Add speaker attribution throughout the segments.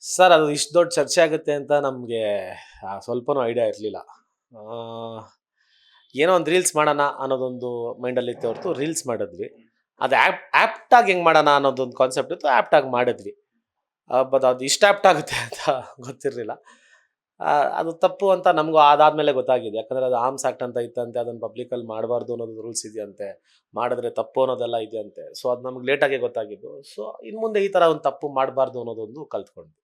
Speaker 1: Sir ಅದು ಇಷ್ಟು ದೊಡ್ಡ ಚರ್ಚೆ ಆಗುತ್ತೆ ಅಂತ ನಮಗೆ ಸ್ವಲ್ಪನೂ ಐಡಿಯಾ ಇರಲಿಲ್ಲ. ಏನೋ ಒಂದು ರೀಲ್ಸ್ ಮಾಡೋಣ ಅನ್ನೋದೊಂದು ಮೈಂಡಲ್ಲಿತ್ತು ಹೊರತು ರೀಲ್ಸ್ ಮಾಡಿದ್ವಿ. ಅದು ಆ್ಯಪ್ಟಾಗಿ ಹೆಂಗೆ ಮಾಡೋಣ ಅನ್ನೋದೊಂದು ಕಾನ್ಸೆಪ್ಟ್ ಇತ್ತು, ಆ್ಯಪ್ಟಾಗಿ ಮಾಡಿದ್ವಿ. ಬಟ್ ಅದು ಇಷ್ಟು ಆ್ಯಪ್ಟ್ ಆಗುತ್ತೆ ಅಂತ ಗೊತ್ತಿರಲಿಲ್ಲ. ಅದು ತಪ್ಪು ಅಂತ ನಮಗೂ ಅದಾದಮೇಲೆ ಗೊತ್ತಾಗಿದೆ. ಯಾಕಂದರೆ ಅದು ಆರ್ಮ್ಸ್ ಆ್ಯಕ್ಟ್ ಅಂತ ಇತ್ತಂತೆ, ಅದನ್ನು ಪಬ್ಲಿಕಲ್ಲಿ ಮಾಡಬಾರ್ದು ಅನ್ನೋದು ರೂಲ್ಸ್ ಇದೆಯಂತೆ, ಮಾಡಿದ್ರೆ ತಪ್ಪು ಅನ್ನೋದೆಲ್ಲ ಇದೆಯಂತೆ. ಸೊ ಅದು ನಮ್ಗೆ ಲೇಟಾಗೆ ಗೊತ್ತಾಗಿದ್ದು. ಸೊ ಇನ್ನು ಮುಂದೆ ಈ ಥರ ಒಂದು ತಪ್ಪು ಮಾಡಬಾರ್ದು ಅನ್ನೋದೊಂದು ಕಲ್ತ್ಕೊಂಡ್ವಿ.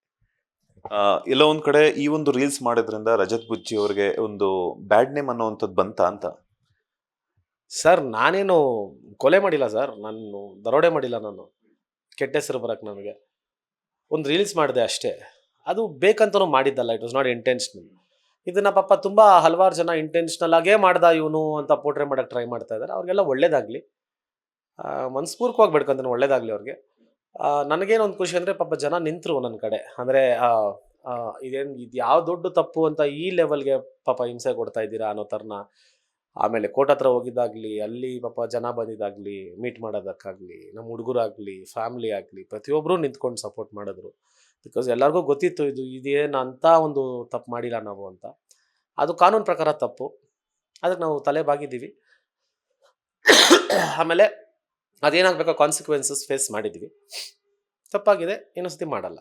Speaker 2: ಎಲ್ಲೋ ಒಂದ್ ಕಡೆ ಈ ಒಂದು ರೀಲ್ಸ್ ಮಾಡೋದ್ರಿಂದ ರಜತ್ ಬುಜ್ಜಿ ಅವ್ರಿಗೆ ಒಂದು ಬ್ಯಾಡ್ ನೇಮ್ ಅನ್ನೋವಂಥದ್ದು ಬಂತಾ ಅಂತ?
Speaker 1: ಸರ್ ನಾನೇನು ಕೊಲೆ ಮಾಡಿಲ್ಲ ಸರ್. ನಾನು ದರೋಡೆ ಮಾಡಿಲ್ಲ ನಾನು. ಕೆಟ್ಟ ಹೆಸರು ಬರಕ್ಕೆ ನನಗೆ. ಒಂದು ರೀಲ್ಸ್ ಮಾಡಿದೆ ಅಷ್ಟೇ. ಅದು ಬೇಕಂತನೂ ಮಾಡಿದ್ದಲ್ಲ. It was not intentional. ಇದನ್ನ ಪಾಪ ತುಂಬ ಹಲವಾರು ಜನ ಇಂಟೆನ್ಷನಲ್ ಆಗೇ ಮಾಡ್ದ ಇವನು ಅಂತ ಪೋರ್ಟ್ರೇ ಮಾಡಕ್ಕೆ ಟ್ರೈ ಮಾಡ್ತಾ ಇದ್ದಾರೆ. ಅವ್ರಿಗೆಲ್ಲ ಒಳ್ಳೇದಾಗಲಿ. ಮನಸ್ಪೂರ್ವಕವಾಗಿ ಬೇಡ್ಕೊಂತೀನಿ ಒಳ್ಳೇದಾಗಲಿ ಅವ್ರಿಗೆ. ನನಗೇನು ಒಂದು ಖುಷಿ ಅಂದರೆ ಪಾಪ ಜನ ನಿಂತರು ನನ್ನ ಕಡೆ. ಅಂದರೆ ಇದು ಯಾವ ದೊಡ್ಡ ತಪ್ಪು ಅಂತ ಈ ಲೆವೆಲ್ಗೆ ಪಾಪ ಹಿಂಸೆ ಕೊಡ್ತಾ ಇದ್ದೀರಾ ಅನ್ನೋ ಥರನ. ಆಮೇಲೆ ಕೋರ್ಟ್ ಹತ್ರ ಹೋಗಿದ್ದಾಗಲಿ, ಅಲ್ಲಿ ಪಾಪ ಜನ ಬಂದಿದ್ದಾಗಲಿ, ಮೀಟ್ ಮಾಡೋದಕ್ಕಾಗಲಿ, ನಮ್ಮ ಹುಡುಗರಾಗಲಿ, ಫ್ಯಾಮ್ಲಿ ಆಗಲಿ, ಪ್ರತಿಯೊಬ್ಬರೂ ನಿಂತ್ಕೊಂಡು ಸಪೋರ್ಟ್ ಮಾಡಿದ್ರು. ಬಿಕಾಸ್ ಎಲ್ಲರಿಗೂ ಗೊತ್ತಿತ್ತು ಇದೇನು ಅಂತ ಒಂದು ತಪ್ಪು ಮಾಡಿಲ್ಲ ನಾವು ಅಂತ. ಅದು ಕಾನೂನು ಪ್ರಕಾರ ತಪ್ಪು. ಅದಕ್ಕೆ ನಾವು ತಲೆ ಬಾಗಿದ್ದೀವಿ. ಆಮೇಲೆ ಅದೇನಾಗಬೇಕೋ ಕಾನ್ಸಿಕ್ವೆನ್ಸಸ್ ಫೇಸ್ ಮಾಡಿದ್ದೀವಿ. ತಪ್ಪಾಗಿದೆ, ಇನ್ನೊಂದು ಸತಿ ಮಾಡಲ್ಲ.